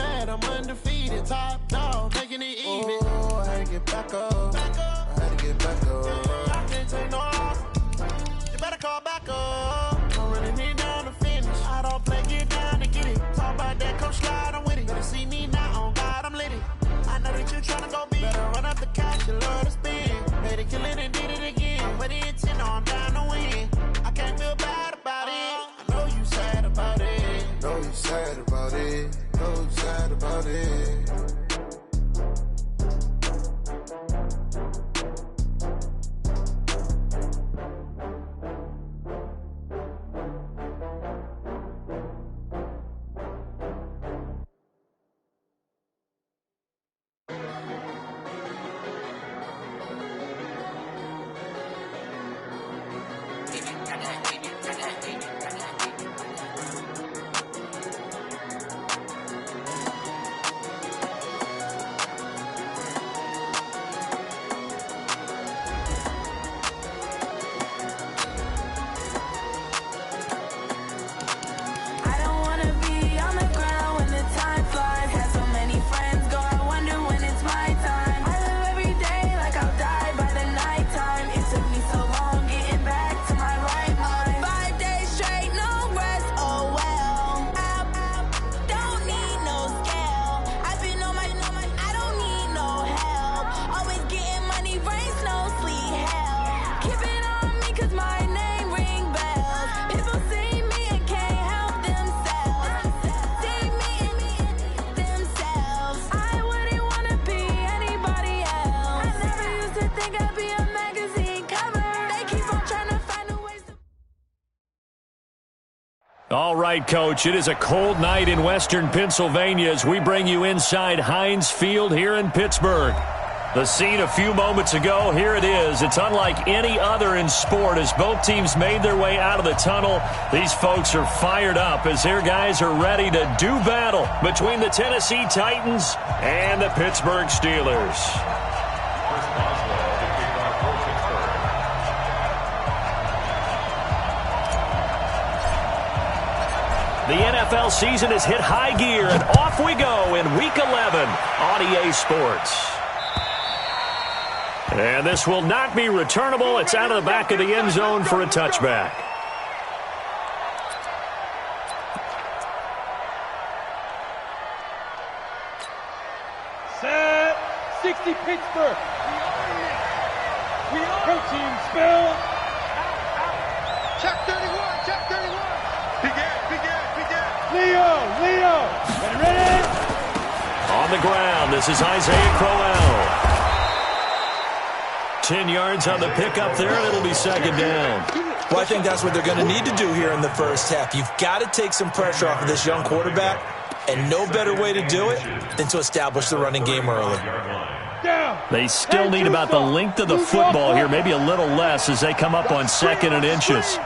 mad, I'm undefeated. Top dog, making it even. Oh, I had to get back up. I had to get back up. I can't take no loss. You better call back up. I'm running it down to finish. I don't play, get down to get it. Talk about that, come slide, I'm with it. Better see me now, on God, I'm lit it. I know that you're trying to go big. Better run up the cash, you love to spend. Made it, kill it, and did it again. But the intent, no, I'm down to win. I can't feel bad about it. I know you sad about it. Know you sad about it. Know you sad about it. All right, Coach, it is a cold night in western Pennsylvania as we bring you inside Heinz Field here in Pittsburgh. The scene a few moments ago, here it is. It's unlike any other in sport as both teams made their way out of the tunnel. These folks are fired up as their guys are ready to do battle between the Tennessee Titans and the Pittsburgh Steelers. The NFL season has hit high gear, and off we go in Week 11 on EA Sports. And this will not be returnable. It's out of the back of the end zone for a touchback. Set. 60 Pittsburgh. We are protein spill. Check 31. Check 31. Begin. Leo. Ready? On the ground, this is Isaiah Crowell. 10 yards on the pickup there, and it'll be second down. Well, I think that's what they're going to need to do here in the first half. You've got to take some pressure off of this young quarterback, and no better way to do it than to establish the running game early. They still need about the length of the football here, maybe a little less as they come up on second and inches.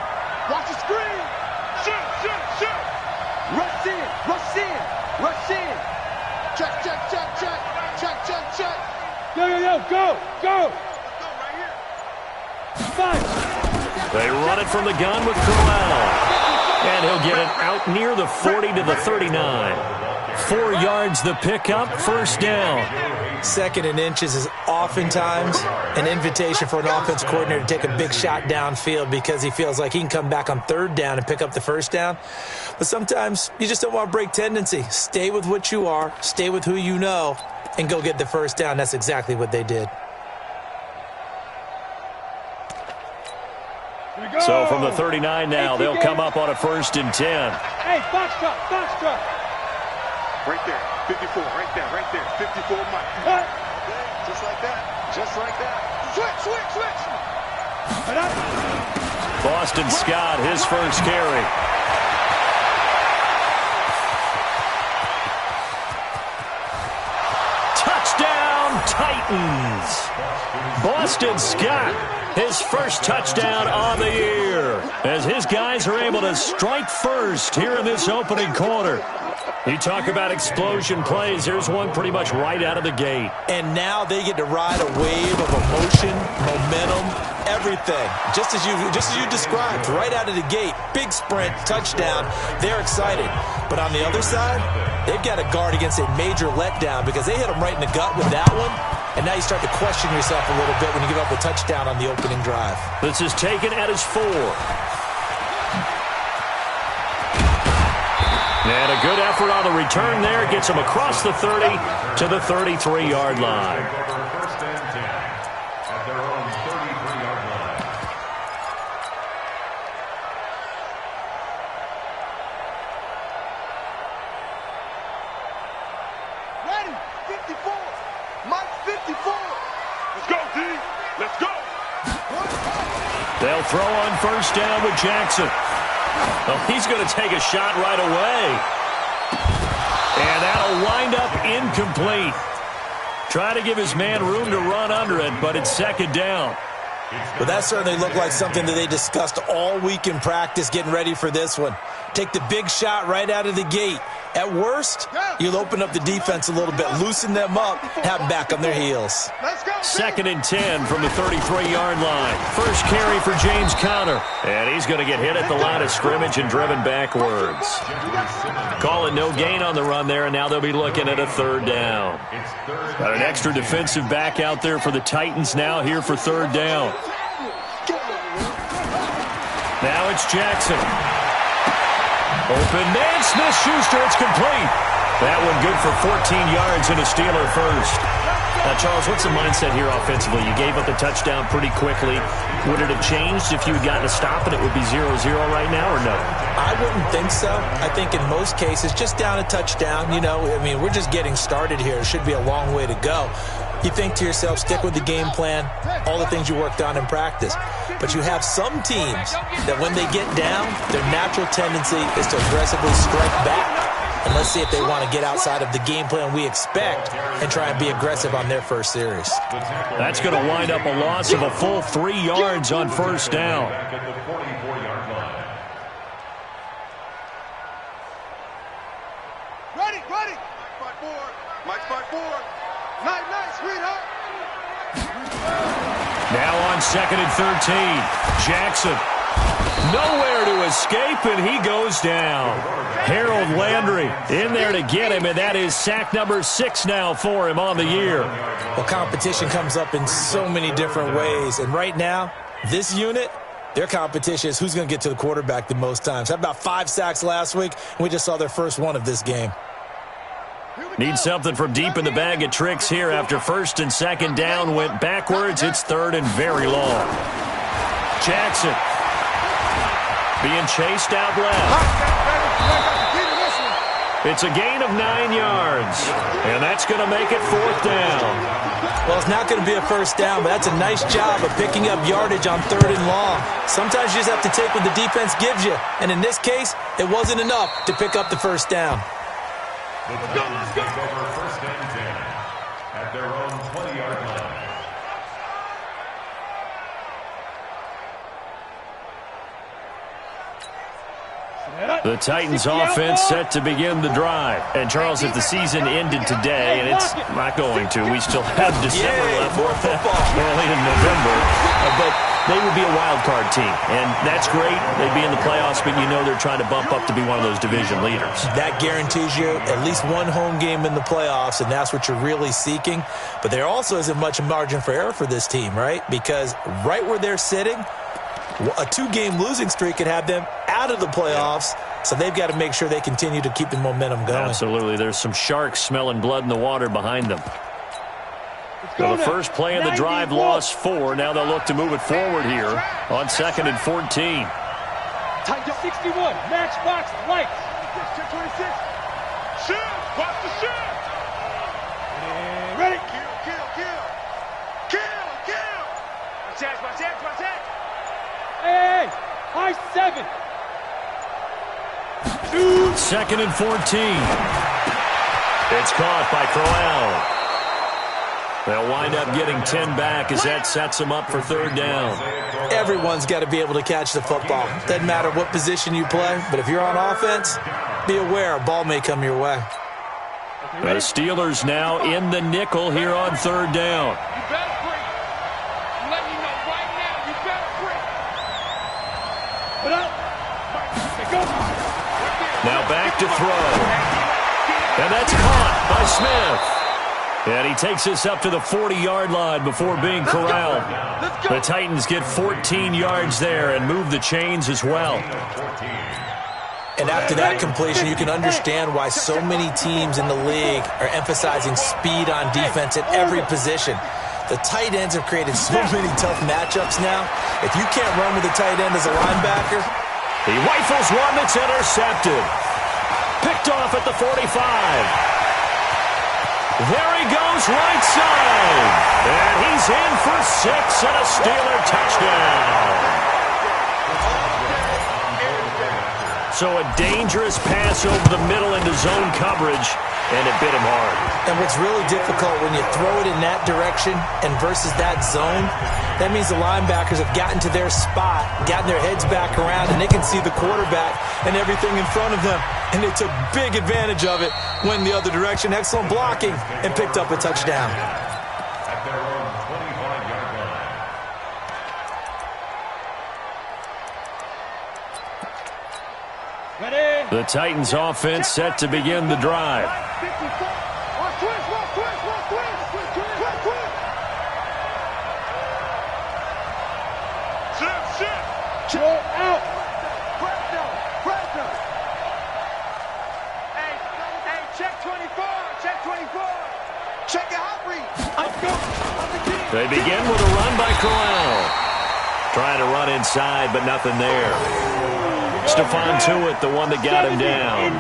Watch the screen. Shoot. Rush in. Check. Yo. Go. They run it from the gun with Crowell. And he'll get it out near the 40 to the 39. 4 yards the pickup, first down. Second and inches is oftentimes an invitation for an offense coordinator to take a big shot downfield because he feels like he can come back on third down and pick up the first down. But sometimes you just don't want to break tendency. Stay with what you are, stay with who you know, and go get the first down. That's exactly what they did. So from the 39 now, they'll come up on a 1st and 10. Hey, box truck. Right there. 54. Right there. 54 Mike. What? Just like that. Switch. Boston Scott, his first carry. Touchdown, Titans. Boston Scott, his first touchdown on the year, as his guys are able to strike first here in this opening quarter. You talk about explosion plays. Here's one pretty much right out of the gate. And now they get to ride a wave of emotion, momentum, everything. Just as you described, right out of the gate. Big sprint, touchdown. They're excited. But on the other side, they've got to guard against a major letdown because they hit them right in the gut with that one. And now you start to question yourself a little bit when you give up a touchdown on the opening drive. This is taken at his 4. And a good effort on the return there. Gets him across the 30 to the 33-yard line. First and 10 at their own 33-yard line. Ready, 54. Mike 54. Let's go, D. Let's go. They'll throw on first down with Jackson. Well, he's going to take a shot right away. And that'll wind up incomplete. Try to give his man room to run under it, but it's second down. Well, that certainly looked like something that they discussed all week in practice getting ready for this one. Take the big shot right out of the gate. At worst, you'll open up the defense a little bit, loosen them up, have them back on their heels. Second and 10 from the 33-yard line. First carry for James Conner. And he's going to get hit at the line of scrimmage and driven backwards. Call it no gain on the run there, and now they'll be looking at a third down. Got an extra defensive back out there for the Titans now here for third down. Now it's Jackson. Open man, Smith-Schuster, it's complete. That one good for 14 yards and a Steeler first. Now, Charles, what's the mindset here offensively? You gave up the touchdown pretty quickly. Would it have changed if you had gotten a stop and it would be 0-0 right now, or no? I wouldn't think so. I think in most cases, just down a touchdown, you know, I mean, we're just getting started here. It should be a long way to go. You think to yourself, stick with the game plan, all the things you worked on in practice. But you have some teams that when they get down, their natural tendency is to aggressively strike back. And let's see if they want to get outside of the game plan we expect and try and be aggressive on their first series. That's going to wind up a loss of a full 3 yards on first down. Ready. Mike's by 4. Night, sweetheart. Now on second and 13, Jackson. Nowhere to escape, and he goes down. Harold Landry in there to get him, and that is sack number 6 now for him on the year. Well, competition comes up in so many different ways, and right now, this unit, their competition is who's going to get to the quarterback the most times. Had about 5 sacks last week, and we just saw their first one of this game. Need something from deep in the bag of tricks here after first and second down went backwards. It's third and very long. Jackson being chased out left. It's a gain of 9 yards, and that's going to make it fourth down. Well, it's not going to be a first down, but that's a nice job of picking up yardage on third and long. Sometimes you just have to take what the defense gives you, and in this case, it wasn't enough to pick up the first down. The Titans take over first and 10 at their own 20-yard line. The Titans offense set to begin the drive. And, Charles, if the season ended today, and it's not going to, we still have December left, early in November, but they would be a wild card team. And that's great. They'd be in the playoffs, but you know they're trying to bump up to be one of those division leaders. That guarantees you at least one home game in the playoffs, and that's what you're really seeking. But there also isn't much margin for error for this team, right? Because right where they're sitting, a 2-game losing streak could have them out of the playoffs, so they've got to make sure they continue to keep the momentum going. Absolutely. There's some sharks smelling blood in the water behihan them. So the first play of the drive lost 4. Now they'll look to move it forward here on second and 14. Titan 61, matchbox lights. 26. Shoot! Watch the shoot! And ready. Kill! Watch that! Hey, high 7. Second and 14. It's caught by Crowell. They'll wind up getting 10 back as that sets them up for third down. Everyone's got to be able to catch the football. Doesn't matter what position you play, but if you're on offense, be aware a ball may come your way. The Steelers now in the nickel here on third down. You better bring it. I'm letting you know right now, you better bring it. Put up. Go. Now back to throw. And that's caught by Smith. And he takes us up to the 40-yard line before being corralled. The Titans get 14 yards there and move the chains as well. And after that completion, you can understand why so many teams in the league are emphasizing speed on defense at every position. The tight ends have created so many tough matchups now. If you can't run with a tight end as a linebacker, he rifles one that's intercepted. Picked off at the 45. There he goes, right side. And he's in for 6 and a Steeler touchdown. So a dangerous pass over the middle into zone coverage, and it bit him hard. And what's really difficult when you throw it in that direction and versus that zone, that means the linebackers have gotten to their spot, gotten their heads back around, and they can see the quarterback and everything in front of them. And they took big advantage of it, went the other direction, excellent blocking, and picked up a touchdown. At their own 25-yard line. Ready. The Titans offense set to begin the drive. Go out. Hey, check 24, check 24. Check your hot read. They begin with a run by Corral. Trying to run inside, but nothing there. Stephon Tuitt, the one that got him down.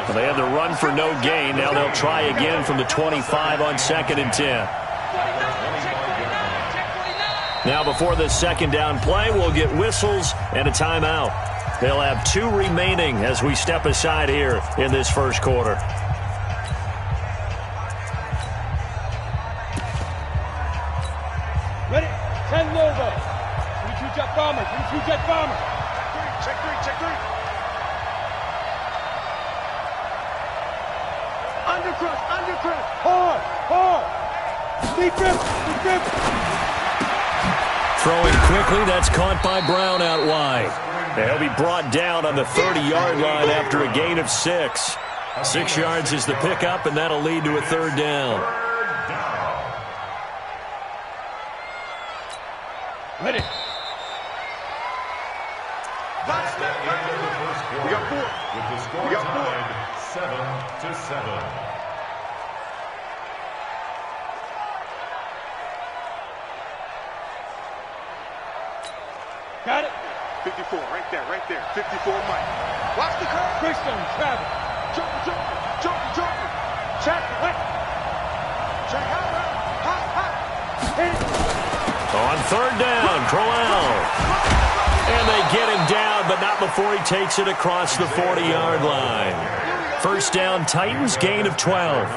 Well, they had the run for no gain. Now they'll try again from the 25 on 2nd and 10. Now before the second down play, we'll get whistles and a timeout. They'll have 2 remaining as we step aside here in this first quarter. Ready. 10 Lobo. 32 jet bomber. 32 jet bomber. Check three. Undercross. Hard. Deep grip. Throwing quickly, that's caught by Brown out wide. He'll be brought down on the 30-yard line after a gain of 6. 6 yards is the pickup, and that'll lead to a third down. Ready. We got 4. With the score tied 7-7. Got it. 54, right there. 54, Mike. Watch the curve. Greystone, travel. Jumping. Check. Right. Check high. Hit it. On third down, Crowell. And they get him down, but not before he takes it across the 40-yard line. First down, Titans, gain of 12.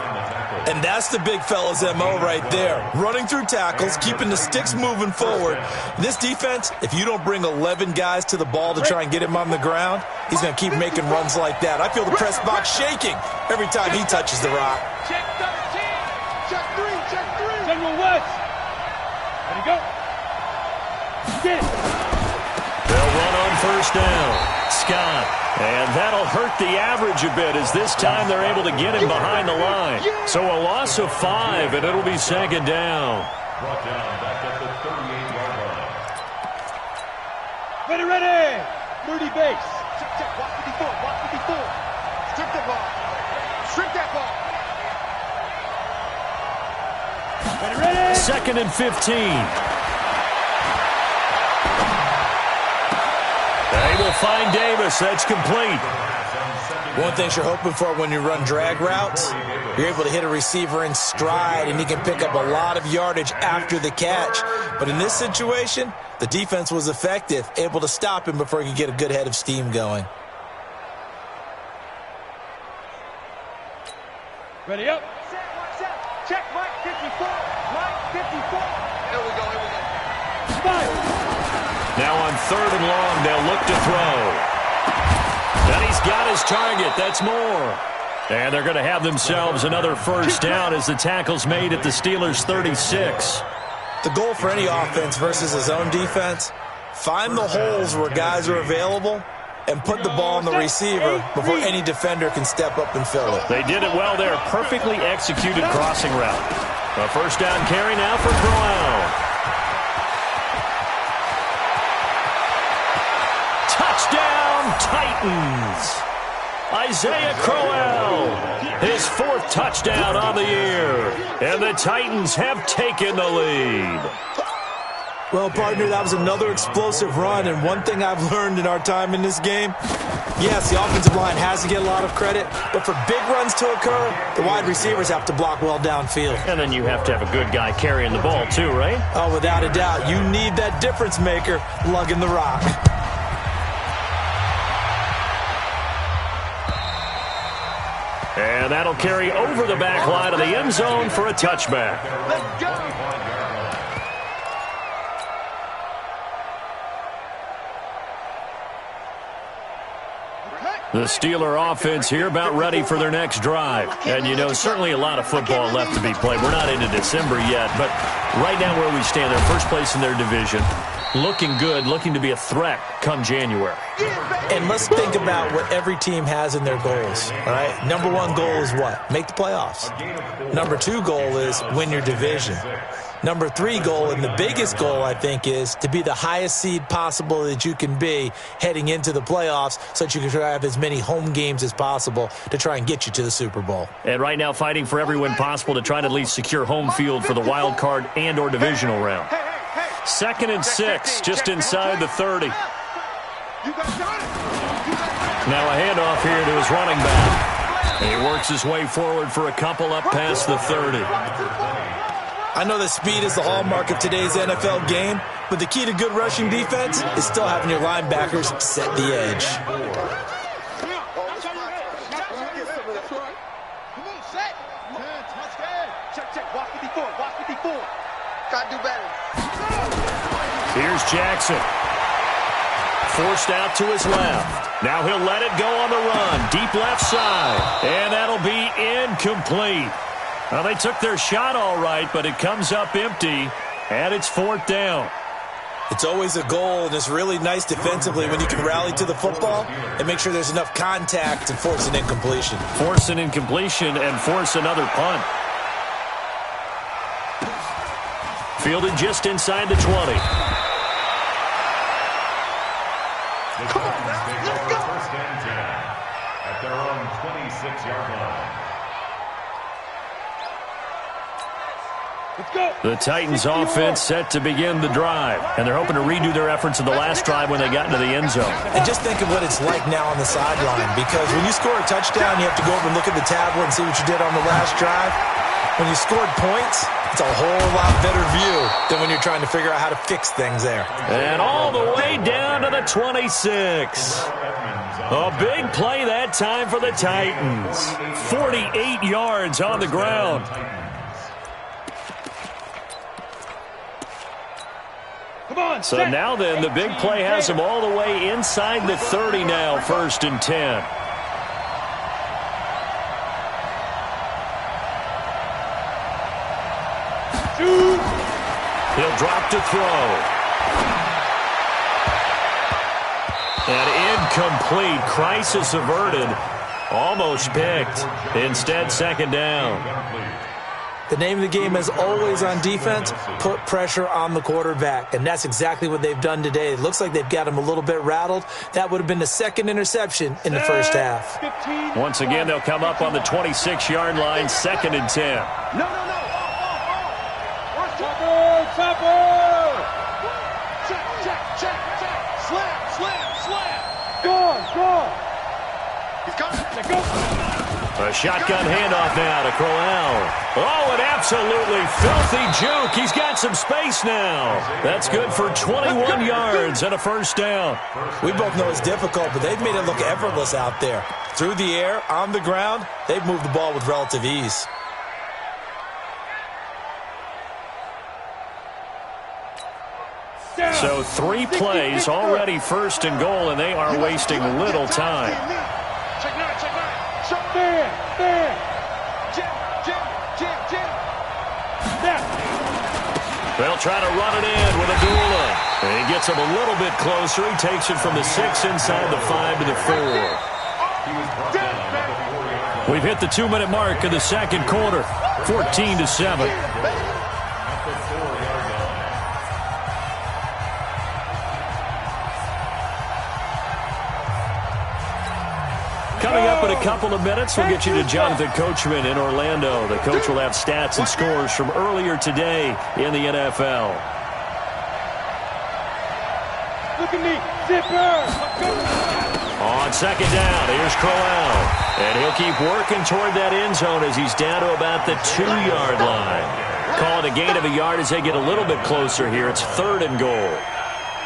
And that's the big fella's MO right there. Running through tackles, keeping the sticks moving forward. This defense, if you don't bring 11 guys to the ball to try and get him on the ground, he's going to keep making runs like that. I feel the press box shaking every time he touches the rock. Check 13. Check 3. General West. Ready, go. Get it. They'll run on first down. Scott. And that'll hurt the average a bit as this time they're able to get him behind the line. So a loss of 5, and it'll be second down. Brought down back at the 38-yard line. Ready. Moody base. Check. Watch 54. Strip that ball. Ready. 2nd and 15. They will find Davis. That's complete. One thing you're hoping for when you run drag routes, you're able to hit a receiver in stride, and he can pick up a lot of yardage after the catch. But in this situation, the defense was effective, able to stop him before he could get a good head of steam going. Ready up. Set, watch out. Check Mike 54. Mike 54. Here we go. Smile. Now on 3rd and long, they'll look to throw. And he's got his target. That's more. And they're going to have themselves another first down as the tackle's made at the Steelers' 36. The goal for any offense versus his own defense, find the holes where guys are available and put the ball on the receiver before any defender can step up and fill it. They did it well there. Perfectly executed crossing route. A first down carry now for Crowell. Touchdown, Titans. Isaiah Crowell, his 4th touchdown on the year. And the Titans have taken the lead. Well, partner, that was another explosive run, and one thing I've learned in our time in this game, yes, the offensive line has to get a lot of credit, but for big runs to occur, the wide receivers have to block well downfield. And then you have to have a good guy carrying the ball too, right? Oh, without a doubt. You need that difference maker lugging the rock. And that'll carry over the back line of the end zone for a touchback. Let's go. The Steeler offense here about ready for their next drive. And, you know, certainly a lot of football left to be played. We're not into December yet, but right now where we stand, they're first place in their division. Looking good, looking to be a threat come January. And let's think about what every team has in their goals, all right? Number 1 goal is what? Make the playoffs. Number 2 goal is win your division. Number 3 goal, and the biggest goal, I think, is to be the highest seed possible that you can be heading into the playoffs so that you can have as many home games as possible to try and get you to the Super Bowl. And right now fighting for every win possible to try to at least secure home field for the wild card and or divisional round. 2nd and 6, just inside the 30. Now a handoff here to his running back. And he works his way forward for a couple up past the 30. I know that speed is the hallmark of today's NFL game, but the key to good rushing defense is still having your linebackers set the edge. Check. Watch 54. Gotta do better. Here's Jackson. Forced out to his left. Now he'll let it go on the run. Deep left side. And that'll be incomplete. Well, they took their shot all right, but it comes up empty, and it's 4th down. It's always a goal, and it's really nice defensively when you can rally to the football and make sure there's enough contact to force an incompletion. Force an incompletion and force another punt. Fielded just inside the 20. Come on, let's go. 1st and 10 at their own 26-yard line. Let's go. The Titans offense set to begin the drive, and they're hoping to redo their efforts of the last drive when they got into the end zone. And just think of what it's like now on the sideline, because when you score a touchdown, you have to go over and look at the tablet and see what you did on the last drive. When you scored points, it's a whole lot better view than when you're trying to figure out how to fix things there. And all the way down to the 26. A big play that time for the Titans. 48 yards on the ground. So now then, the big play has them all the way inside the 30 now, 1st and 10. He'll drop to throw. And incomplete. Crisis averted. Almost picked. Instead, 2nd down. The name of the game, as always on defense, put pressure on the quarterback. And that's exactly what they've done today. It looks like they've got him a little bit rattled. That would have been the 2nd interception in the first half. Once again, they'll come up on the 26-yard line, 2nd and 10. No. Chopper. Check. Slam. Go. He's coming. Let go. A shotgun handoff now to Crowell. Oh, an absolutely filthy juke. He's got some space now. That's good for 21 yards and a first down. We both know it's difficult, but they've made it look effortless out there. Through the air, on the ground, they've moved the ball with relative ease. So 3 plays, already first and goal, and they are wasting little time. Check nine. There. Jim. They'll try to run it in with Abdullah. And he gets him a little bit closer. He takes it from the 6 inside the 5 to the 4. We've hit the 2-minute mark of the second quarter, 14-7. Coming up in a couple of minutes, we'll get you to Jonathan Coachman in Orlando. The coach will have stats and scores from earlier today in the NFL. Look at me. Zipper. On second down, here's Crowell. And he'll keep working toward that end zone as he's down to about the 2-yard line. Call it a gain of a yard as they get a little bit closer here. It's 3rd and goal.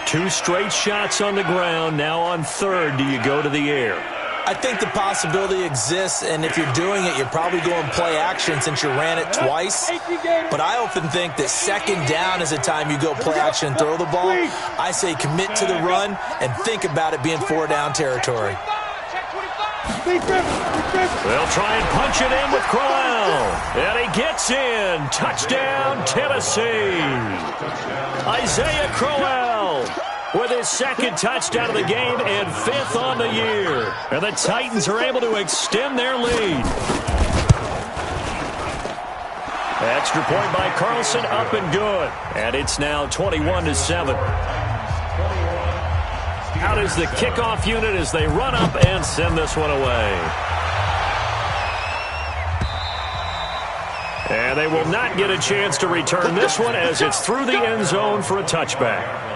2 straight shots on the ground. Now on 3rd, do you go to the air? I think the possibility exists, and if you're doing it, you're probably going play action since you ran it twice. But I often think that second down is the time you go play action and throw the ball. I say commit to the run and think about it being 4-down territory. They'll try and punch it in with Crowell. And he gets in. Touchdown, Tennessee. Isaiah Crowell with his 2nd touchdown of the game and 5th on the year. And the Titans are able to extend their lead. Extra point by Carlson, up and good. And it's now 21-7. Out is the kickoff unit as they run up and send this one away. And they will not get a chance to return this one as it's through the end zone for a touchback.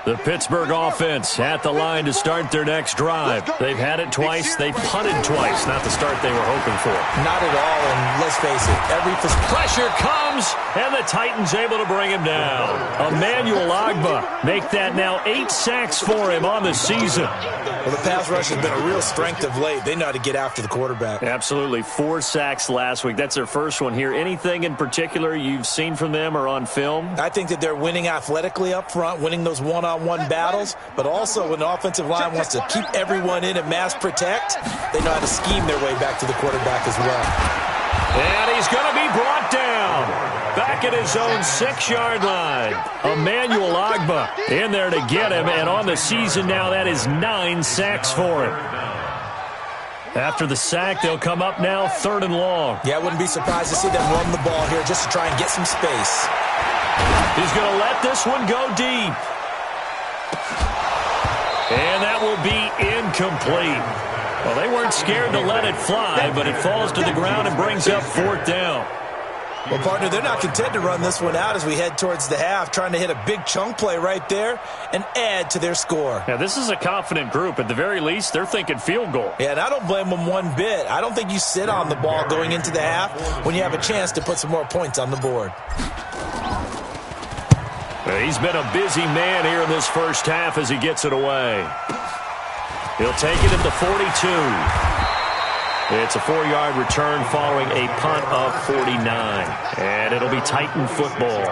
The Pittsburgh offense at the line to start their next drive. They've had it twice. They've punted twice. Not the start they were hoping for. Not at all, and let's face it, every pressure comes, and the Titans able to bring him down. Emmanuel Ogbah make that now 8 sacks for him on the season. Well, the pass rush has been a real strength of late. They know how to get after the quarterback. Absolutely. 4 sacks last week. That's their first one here. Anything in particular you've seen from them or on film? I think that they're winning athletically up front, winning those one-on-one battles, but also when the offensive line wants to keep everyone in and mass protect, they know how to scheme their way back to the quarterback as well. And he's going to be brought down. Back at his own 6-yard line. Emmanuel Ogbah in there to get him, and on the season now, that is 9 sacks for him. After the sack, they'll come up now 3rd and long. Yeah, I wouldn't be surprised to see them run the ball here just to try and get some space. He's going to let this one go deep. And that will be incomplete. Well, they weren't scared to let it fly, but it falls to the ground and brings up 4th down. Well, partner, they're not content to run this one out as we head towards the half, trying to hit a big chunk play right there and add to their score. Now, this is a confident group. At the very least, they're thinking field goal. Yeah, and I don't blame them one bit. I don't think you sit on the ball going into the half when you have a chance to put some more points on the board. He's been a busy man here in this first half as he gets it away. He'll take it at the 42. It's a 4-yard return following a punt of 49. And it'll be Titan football.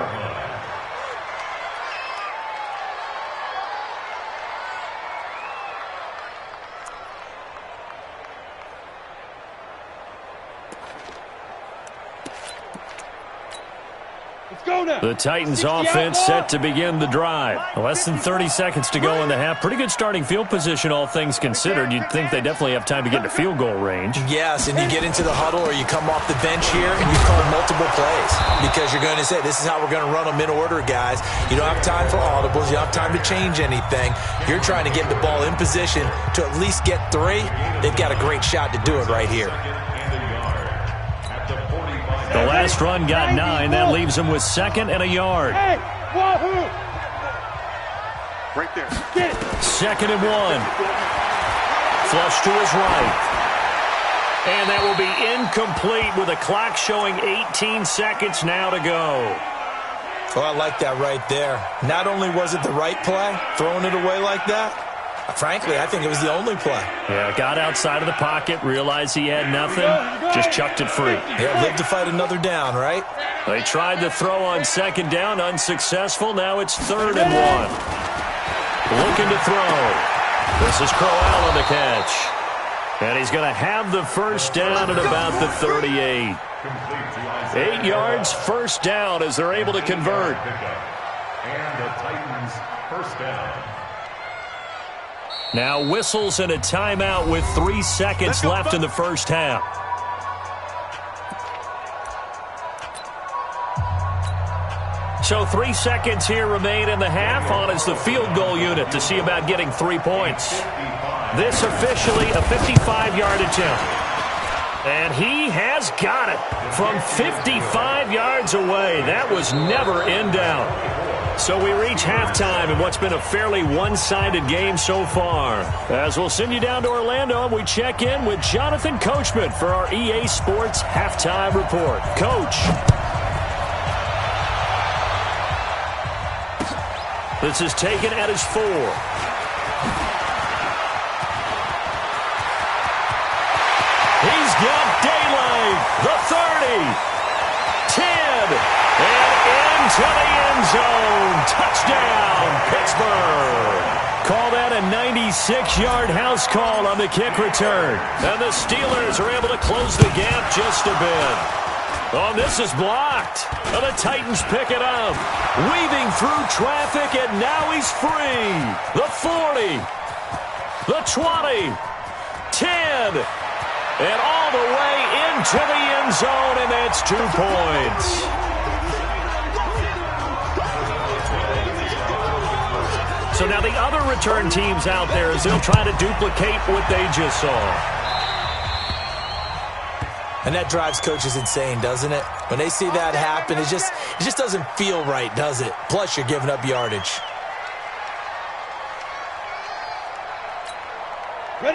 The Titans offense set to begin the drive. Less than 30 seconds to go in the half. Pretty good starting field position, all things considered. You'd think they definitely have time to get to field goal range. Yes, and you get into the huddle or you come off the bench here and you call multiple plays because you're going to say, this is how we're going to run them in order, guys. You don't have time for audibles. You don't have time to change anything. You're trying to get the ball in position to at least get 3. They've got a great shot to do it right here. The last run got 9. That leaves him with 2nd and a yard. Hey, Wahoo! Right there. 2nd and 1. Flush to his right. And that will be incomplete with a clock showing 18 seconds now to go. Oh, I like that right there. Not only was it the right play, throwing it away like that, frankly, I think it was the only play. Yeah, got outside of the pocket, realized he had nothing, just chucked it free. Yeah, live to fight another down, right? They tried to throw on 2nd down, unsuccessful. Now it's 3rd and 1. Looking to throw. This is Crowell on the catch. And he's going to have the first down at about the 38. 8 yards, first down as they're able to convert. And the Titans first down. Now whistles and a timeout with 3 seconds left in the first half. So 3 seconds here remain in the half. On is the field goal unit to see about getting 3 points. This officially a 55-yard attempt. And he has got it from 55 yards away. That was never in doubt. So we reach halftime in what's been a fairly one-sided game so far. As we'll send you down to Orlando, we check in with Jonathan Coachman for our EA Sports Halftime Report. Coach. This is taken at his 4. He's got daylight. The 30. 10. And into the end zone. Touchdown, Pittsburgh. Call that a 96-yard house call on the kick return. And the Steelers are able to close the gap just a bit. Oh, this is blocked. And the Titans pick it up. Weaving through traffic, and now he's free. The 40. The 20. 10. And all the way into the end zone, and that's 2 points. So now the other return teams out there as they'll try to duplicate what they just saw. And that drives coaches insane, doesn't it? When they see that happen, it just doesn't feel right, does it? Plus, you're giving up yardage.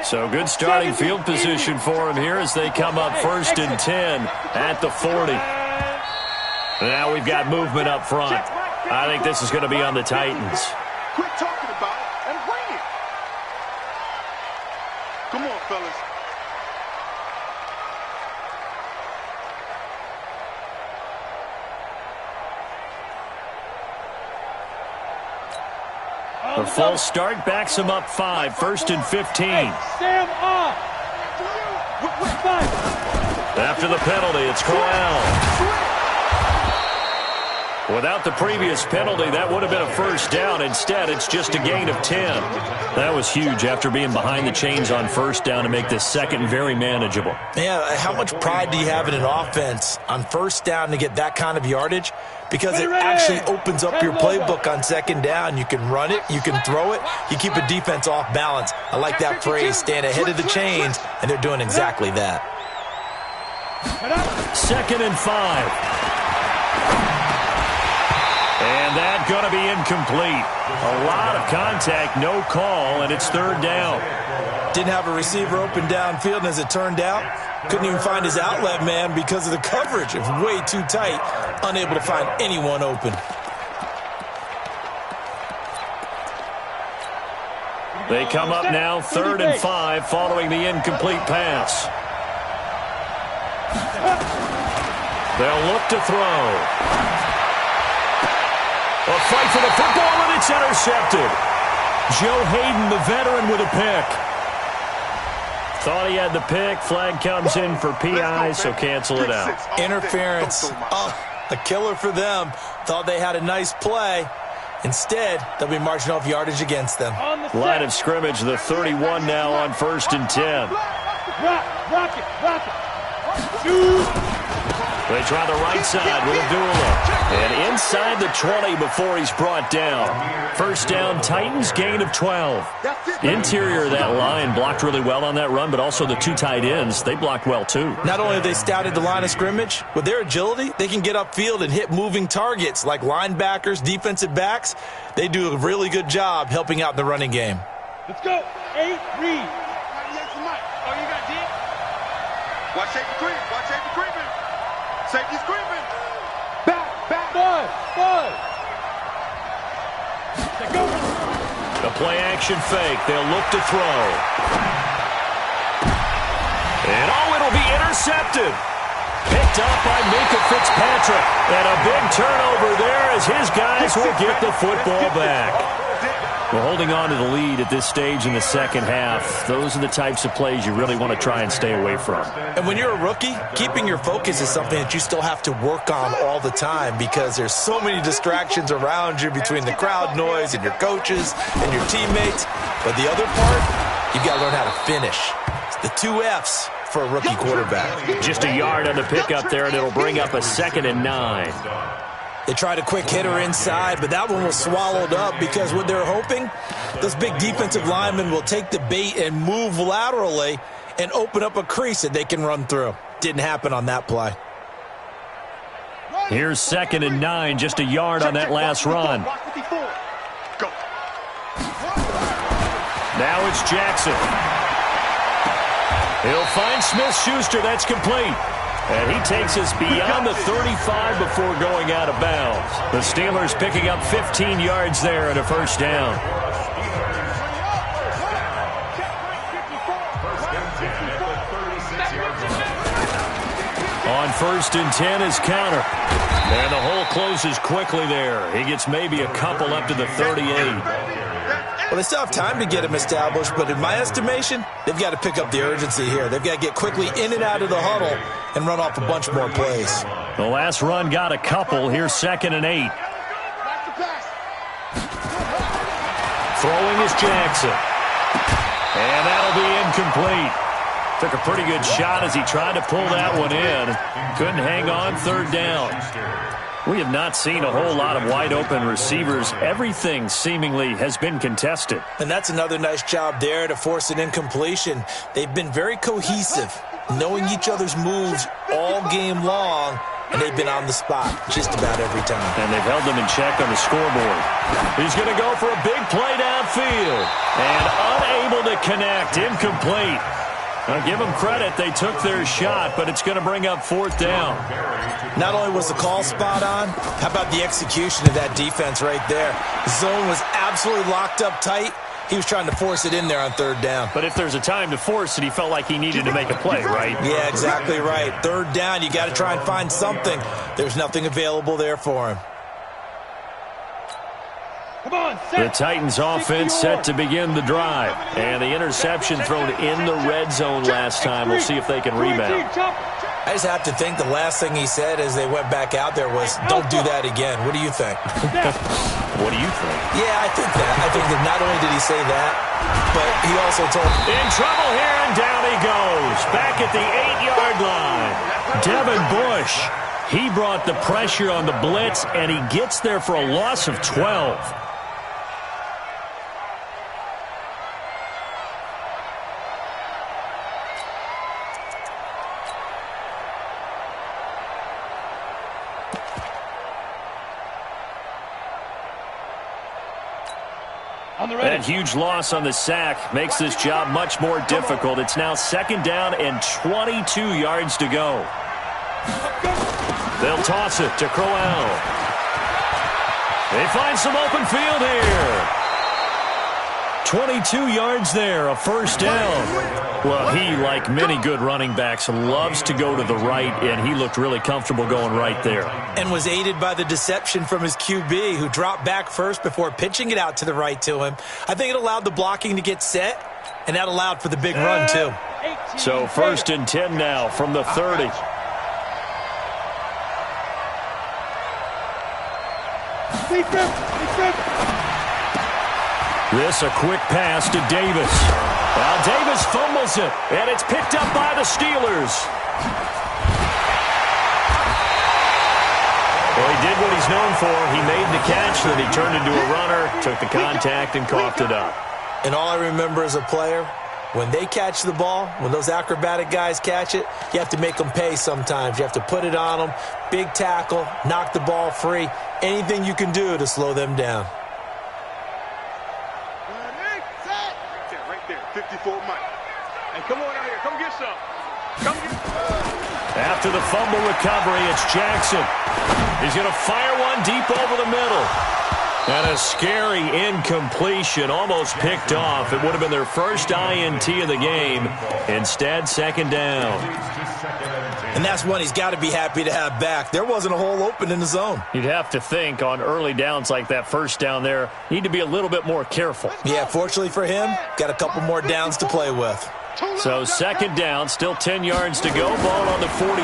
So good starting field position for him here as they come up 1st and 10 at the 40. Now we've got movement up front. I think this is going to be on the Titans. Quit talking about it and bring it. Come on, fellas. The false start backs him up 5, 1st and 15. Sam off. After the penalty, it's Crowell. Without the previous penalty, that would have been a first down. Instead, it's just a gain of 10. That was huge after being behind the chains on first down to make this second very manageable. Yeah, how much pride do you have in an offense on first down to get that kind of yardage? Because it actually opens up your playbook on second down. You can run it, you can throw it, you keep a defense off balance. I like that phrase, stand ahead of the chains, and they're doing exactly that. 2nd and 5. And that's going to be incomplete. A lot of contact, no call, and it's 3rd down. Didn't have a receiver open downfield, and as it turned out, couldn't even find his outlet man because of the coverage. It was way too tight, unable to find anyone open. They come up now 3rd and 5 following the incomplete pass. They'll look to throw. A fight for the football, and it's intercepted. Joe Hayden, the veteran, with a pick. Thought he had the pick. Flag comes in for PI, so cancel it out. Interference. Oh, A killer for them. Thought they had a nice play. Instead, they'll be marching off yardage against them. Line of scrimmage, the 31 now on 1st and 10. Rock it. Shoot. They try the right side with Abdullah. And inside the 20 before he's brought down. First down, Titans, gain of 12. Interior of that line blocked really well on that run, but also the 2 tight ends, they blocked well too. Not only have they scouted the line of scrimmage, with their agility, they can get upfield and hit moving targets like linebackers, defensive backs. They do a really good job helping out the running game. Let's go. 8, read. Oh, you got deep. Watch safety creep. Watch safety creeping. Safety's creeping. Back. Bud. Go. The play action fake. They'll look to throw. And it'll be intercepted. Picked up by Minka Fitzpatrick. And a big turnover there as his guys will get the football back. Well, holding on to the lead at this stage in the second half, those are the types of plays you really want to try and stay away from. And when you're a rookie, keeping your focus is something that you still have to work on all the time because there's so many distractions around you between the crowd noise and your coaches and your teammates. But the other part, you've got to learn how to finish. It's the 2 F's for a rookie quarterback. Just a yard on the pickup there, and it'll bring up a 2nd and 9. They tried a quick hitter inside, but that one was swallowed up because what they're hoping, those big defensive linemen will take the bait and move laterally and open up a crease that they can run through. Didn't happen on that play. Here's 2nd and 9, just a yard on that last run. Now it's Jackson. He'll find Smith-Schuster. That's complete. And he takes us beyond the 35 before going out of bounds. The Steelers picking up 15 yards there and a first down. On 1st and 10 is counter. And the hole closes quickly there. He gets maybe a couple up to the 38. Well, they still have time to get him established, but in my estimation, they've got to pick up the urgency here. They've got to get quickly in and out of the huddle and run off a bunch more plays. The last run got a couple. Here's 2nd and 8. Throwing is Jackson. And that'll be incomplete. Took a pretty good shot as he tried to pull that one in. Couldn't hang on 3rd down. We have not seen a whole lot of wide-open receivers. Everything seemingly has been contested. And that's another nice job there to force an incompletion. They've been very cohesive, knowing each other's moves all game long, and they've been on the spot just about every time. And they've held them in check on the scoreboard. He's going to go for a big play downfield. And unable to connect, incomplete. Now, give them credit. They took their shot, but it's going to bring up 4th down. Not only was the call spot on, how about the execution of that defense right there? The zone was absolutely locked up tight. He was trying to force it in there on 3rd down. But if there's a time to force it, he felt like he needed to make a play, right? Yeah, exactly right. 3rd down, you got to try and find something. There's nothing available there for him. Come on, the Titans offense set to begin the drive. And the interception thrown in the red zone last time. We'll see if they can rebound. I just have to think the last thing he said as they went back out there was, don't do that again. What do you think? What do you think? Yeah, I think that. I think that not only did he say that, but he also told him. In trouble here, and down he goes. Back at the 8-yard line. Devin Bush, he brought the pressure on the blitz, and he gets there for a loss of 12. That huge loss on the sack makes this job much more difficult. It's now 2nd down and 22 yards to go. They'll toss it to Crowell. They find some open field here. 22 yards there, a first down. Well, he, like many good running backs, loves to go to the right, and he looked really comfortable going right there. And was aided by the deception from his QB, who dropped back first before pitching it out to the right to him. I think it allowed the blocking to get set, and that allowed for the big run, too. So 1st and 10 now from the 30. This a quick pass to Davis. Now Davis fumbles it, and it's picked up by the Steelers. Well, he did what he's known for. He made the catch, then he turned into a runner, took the contact, and coughed it up. And all I remember as a player, when they catch the ball, when those acrobatic guys catch it, you have to make them pay sometimes. You have to put it on them, big tackle, knock the ball free, anything you can do to slow them down. Right there, 54 Mike. Hey, come on out here. Come get some. Come get some. After the fumble recovery, it's Jackson. He's going to fire one deep over the middle. And a scary incompletion, almost picked off. It would have been their first INT of the game. Instead, second down. And that's one he's got to be happy to have back. There wasn't a hole open in the zone. You'd have to think on early downs like that first down there, need to be a little bit more careful. Yeah, fortunately for him, got a couple more downs to play with. So second down, still 10 yards to go. Ball on the 43.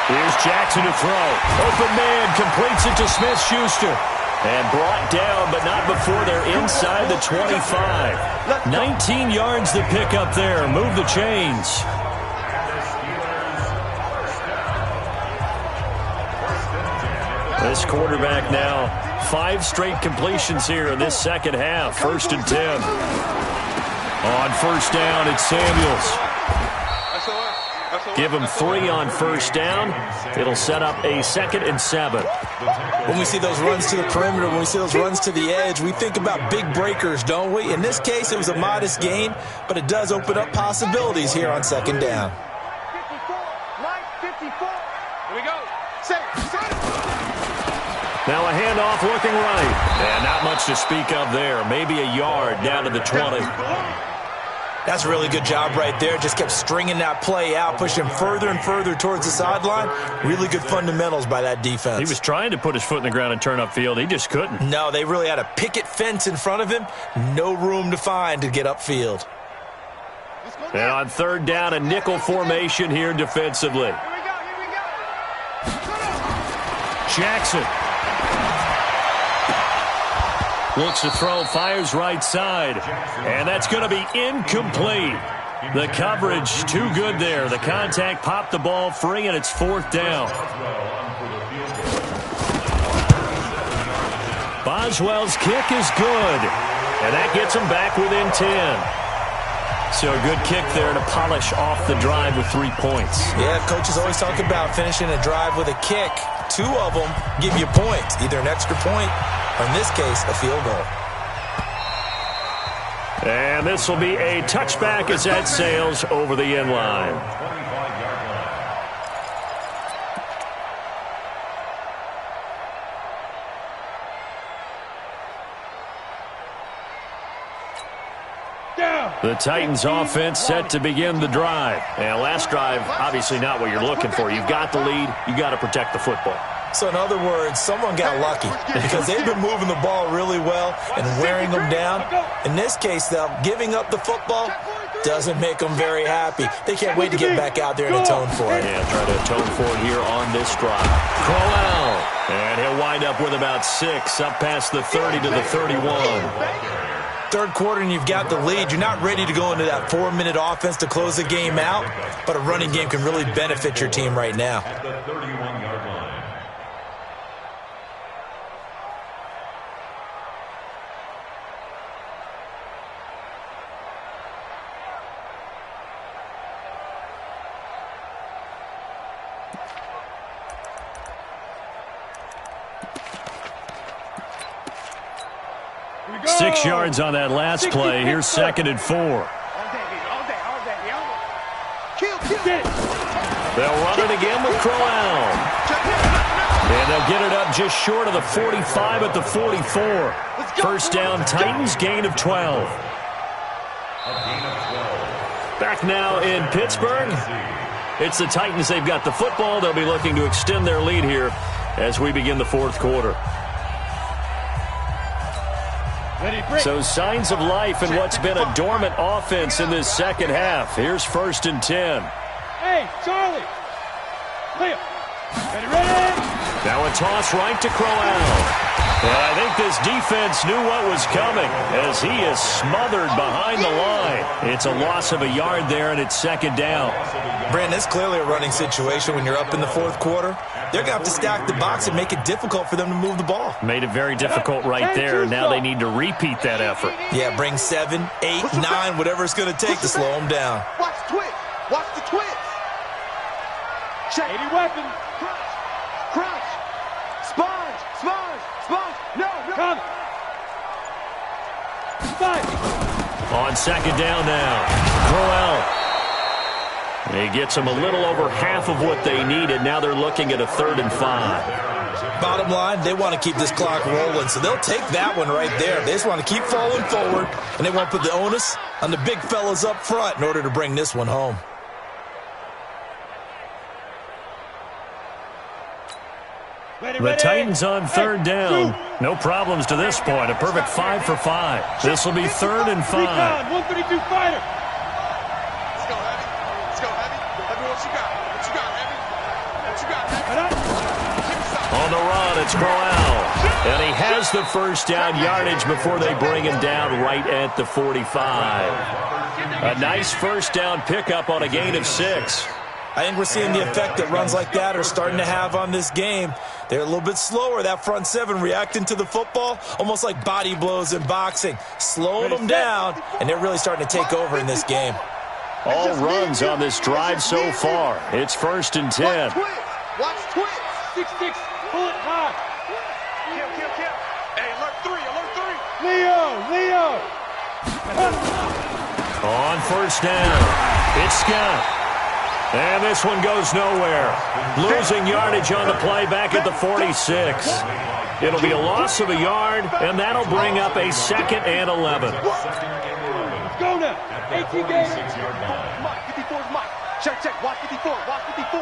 Here's Jackson to throw. Open man completes it to Smith-Schuster. And brought down, but not before they're inside the 25. 19 yards to pick up there. Move the chains. This quarterback now, 5 straight completions here in this second half. 1st and 10. On first down, it's Samuels. Give him 3 on first down. It'll set up a 2nd and 7. When we see those runs to the perimeter, when we see those runs to the edge, we think about big breakers, don't we? In this case, it was a modest gain, but it does open up possibilities here on second down. 54, Mike, 54. Here we go. Now a handoff looking right. And not much to speak of there. Maybe a yard down to the 20. That's a really good job right there. Just kept stringing that play out, pushing him further and further towards the sideline. Really good fundamentals by that defense. He was trying to put his foot in the ground and turn upfield. He just couldn't. No, they really had a picket fence in front of him. No room to find to get upfield. And on third down, a nickel formation here defensively. Here we go. Jackson. Looks to throw, fires right side. And that's going to be incomplete. The coverage too good there. The contact popped the ball free, and it's 4th down. Boswell's kick is good. And that gets him back within 10. So a good kick there to polish off the drive with 3 points. Yeah, coaches always talk about finishing a drive with a kick. 2 of them give you points, either an extra point or, in this case, a field goal. And this will be a touchback as that sails over the end line. The Titans offense set to begin the drive. And last drive, obviously not what you're looking for. You've got the lead. You got to protect the football. So in other words, someone got lucky because they've been moving the ball really well and wearing them down. In this case, though, giving up the football doesn't make them very happy. They can't wait to get back out there and atone for it. Yeah, try to atone for it here on this drive. Crowell. And he'll wind up with about 6 up past the 30 to the 31. Third quarter and you've got the lead. You're not ready to go into that 4-minute offense to close the game out, but a running game can really benefit your team right now. At the 31-yard line. Here we go. 6 yards on that last play. Here's 2nd and 4. All day. Kill. They'll run it again with Crowell. And they'll get it up just short of the 45 at the 44. First down, Titans, gain of 12. Back now in Pittsburgh. It's the Titans. They've got the football. They'll be looking to extend their lead here as we begin the 4th quarter. So signs of life in what's been a dormant offense in this second half. Here's 1st and 10. Hey, Charlie. Ready. Now a toss right to Crowell. And I think this defense knew what was coming as he is smothered behind the line. It's a loss of a yard there, and it's second down. Brandon, it's clearly a running situation when you're up in the fourth quarter. They're going to have to stack the box and make it difficult for them to move the ball. Made it very difficult right there. Now they need to repeat that effort. Yeah, bring 7, 8, 9, whatever it's going to take to slow them down. Watch the twist. Watch the twist. Check. 80 weapon. Crouch. Sponge. Sponge. Sponge. No. Come. Spike. On second down now, Crowell. He gets them a little over half of what they needed. Now they're looking at a 3rd and 5. Bottom line, they want to keep this clock rolling, so they'll take that one right there. They just want to keep falling forward, and they want to put the onus on the big fellas up front in order to bring this one home. The Titans on 3rd down. No problems to this point. A perfect 5 for 5. This will be 3rd and 5. 132 fighter. Let's go, Heavy. Let's go, Heavy. Heavy, what you got? What you got, Heavy? What you got, Heavy? On the run, it's Crowell. And he has the first down yardage before they bring him down right at the 45. A nice first down pickup on a gain of 6. I think we're seeing the effect that runs like that are starting to have on this game. They're a little bit slower, that front 7 reacting to the football, almost like body blows in boxing, slowing them down, and they're really starting to take over in this game. All runs on this drive so far. It's 1st and 10. Watch twist. 6-6. Pull it high. Kill. Hey, alert 3. Leo. On 1st down, it's Scott. And this one goes nowhere. Losing yardage on the play back at the 46. It'll be a loss of a yard, and that'll bring up a 2nd and 11. Let's go now. 18 games. Mike, 54's Mike. Check. Watch 54. Watch 54.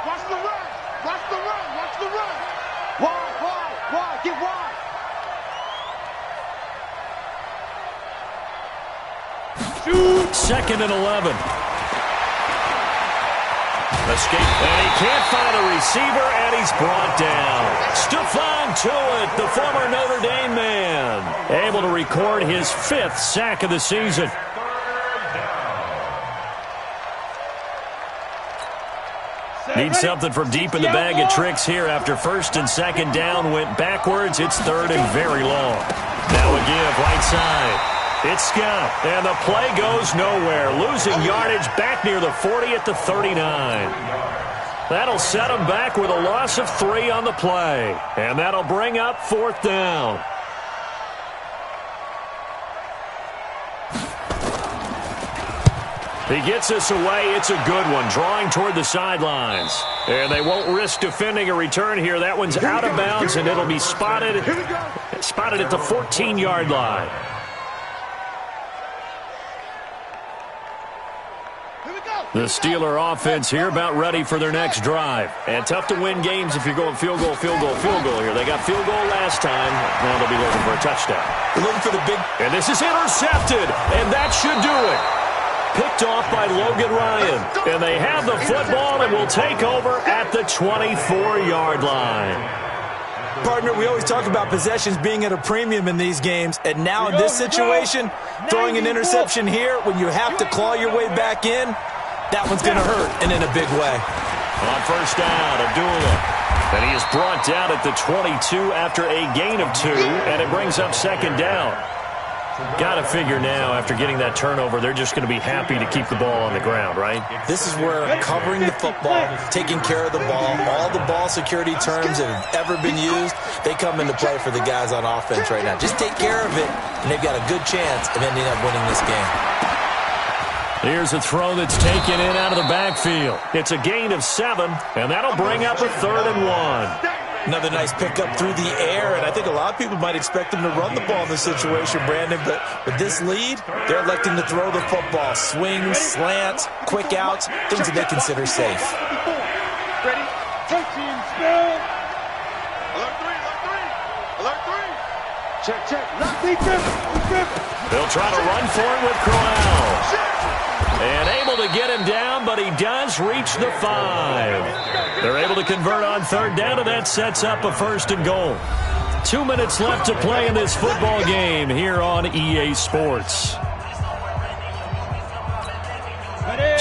Watch the run. Watch the run. Watch the run. Wide. Get wide. Shoot. 2nd and 11. Escape, and he can't find a receiver, and he's brought down. Stephon Tuitt, the former Notre Dame man, able to record his 5th sack of the season. Need something from deep in the bag of tricks here after 1st and 2nd down went backwards. It's 3rd and very long. Now a give right side. It's Scott, and the play goes nowhere. Losing yardage back near the 40 at the 39. That'll set him back with a loss of 3 on the play. And that'll bring up 4th down. He gets this away. It's a good one, drawing toward the sidelines. And they won't risk defending a return here. That one's out of bounds, and it'll be spotted at the 14-yard line. The Steeler offense here about ready for their next drive. And tough to win games if you're going field goal here. They got field goal last time. Now they'll be looking for a touchdown. They're looking for the big... And this is intercepted, and that should do it. Picked off by Logan Ryan. And they have the football and will take over at the 24-yard line. Partner, we always talk about possessions being at a premium in these games, and now in this situation, throwing an interception here when you have to claw your way back in, that one's going to hurt, and in a big way. On 1st down, Abdullah. And he is brought down at the 22 after a gain of 2, and it brings up 2nd down. Got to figure now, after getting that turnover, they're just going to be happy to keep the ball on the ground, right? This is where covering the football, taking care of the ball, all the ball security terms that have ever been used, they come into play for the guys on offense right now. Just take care of it, and they've got a good chance of ending up winning this game. Here's a throw that's taken in out of the backfield. It's a gain of 7, and that'll bring up a 3rd and 1. Another nice pickup through the air, and I think a lot of people might expect them to run the ball in this situation, Brandon, but with this lead, they're electing to throw the football. Swings, slants, quick outs, things that they consider safe. Ready? 13, spell. Alert 3. Check. Defense. They'll try to run for it with Crowell. And able to get him down, but he does reach the 5. They're able to convert on third down, and that sets up a 1st and goal. 2 minutes left to play in this football game here on EA Sports.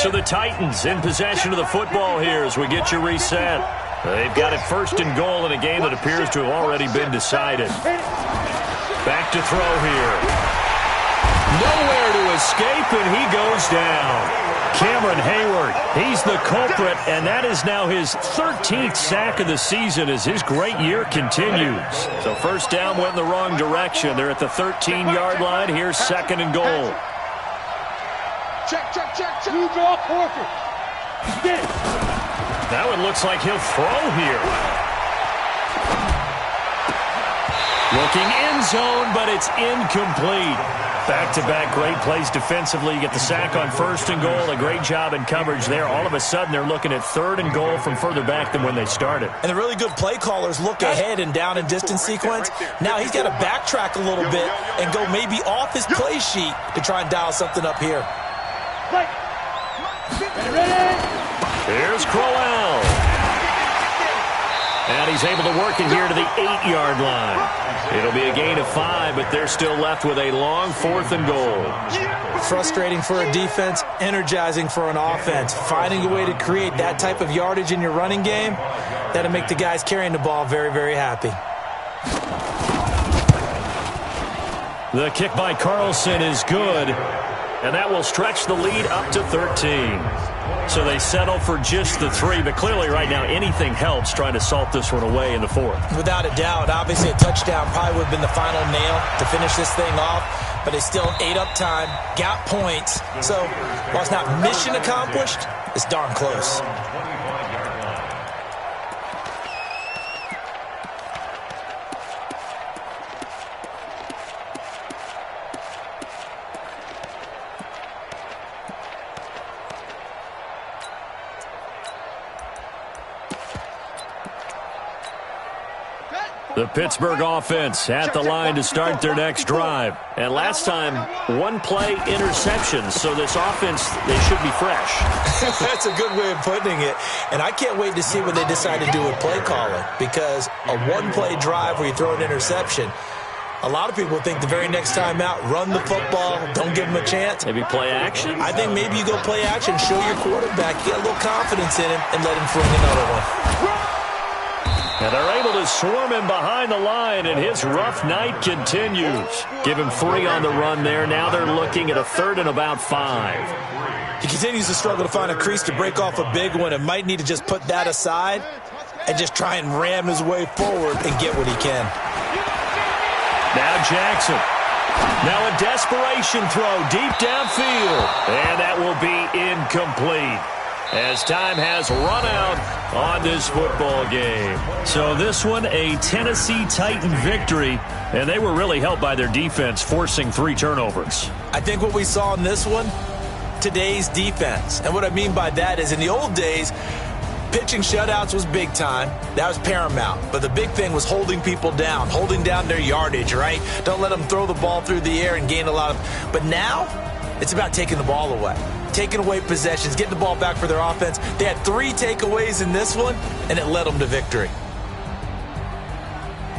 So the Titans in possession of the football here as we get you reset. They've got it 1st and goal in a game that appears to have already been decided. Back to throw here. Nowhere to escape, and he goes down. Cameron Hayward, he's the culprit, and that is now his 13th sack of the season as his great year continues. So 1st down went in the wrong direction. They're at the 13-yard line. Here's 2nd and goal. Check. You draw Porter. Get it. Now it looks like he'll throw here. Looking end zone, but it's incomplete. Back-to-back great plays defensively. You get the sack on 1st and goal. A great job in coverage there. All of a sudden, they're looking at 3rd and goal from further back than when they started. And the really good play callers look ahead and down and distance sequence. Now he's got to backtrack a little bit and go maybe off his play sheet to try and dial something up here. Here's Crowell. And he's able to work it here to the 8-yard line. It'll be a gain of 5, but they're still left with a long 4th and goal. Frustrating for a defense, energizing for an offense. Finding a way to create that type of yardage in your running game, that'll make the guys carrying the ball very, very happy. The kick by Carlson is good, and that will stretch the lead up to 13. So they settle for just the 3, but clearly right now anything helps trying to salt this one away in the 4th. Without a doubt, obviously a touchdown probably would have been the final nail to finish this thing off, but they still ate up time, got points. So while it's not mission accomplished, it's darn close. The Pittsburgh offense at the line to start their next drive. And last time, 1-play interception. So this offense, they should be fresh. That's a good way of putting it. And I can't wait to see what they decide to do with play calling. Because a 1-play drive where you throw an interception, a lot of people think the very next time out, run the football, don't give them a chance. Maybe play action? I think maybe you go play action, show your quarterback, get a little confidence in him, and let him fling another one. And they're able to swarm him behind the line, and his rough night continues. Give him 3 on the run there. Now they're looking at a 3rd and about 5. He continues to struggle to find a crease to break off a big one and might need to just put that aside and just try and ram his way forward and get what he can. Now Jackson. Now a desperation throw deep downfield. And that will be incomplete, as time has run out on this football game. So this one, a Tennessee Titan victory, and they were really helped by their defense, forcing 3 turnovers. I think what we saw in this one, today's defense. And what I mean by that is in the old days, pitching shutouts was big time. That was paramount. But the big thing was holding people down, holding down their yardage, right? Don't let them throw the ball through the air and gain a lot of... But now, it's about taking the ball away. Taking away possessions, getting the ball back for their offense. They had 3 takeaways in this one, and it led them to victory.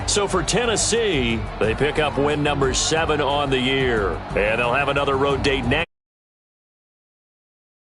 So for Tennessee, they pick up win number 7 on the year. And they'll have another road date next.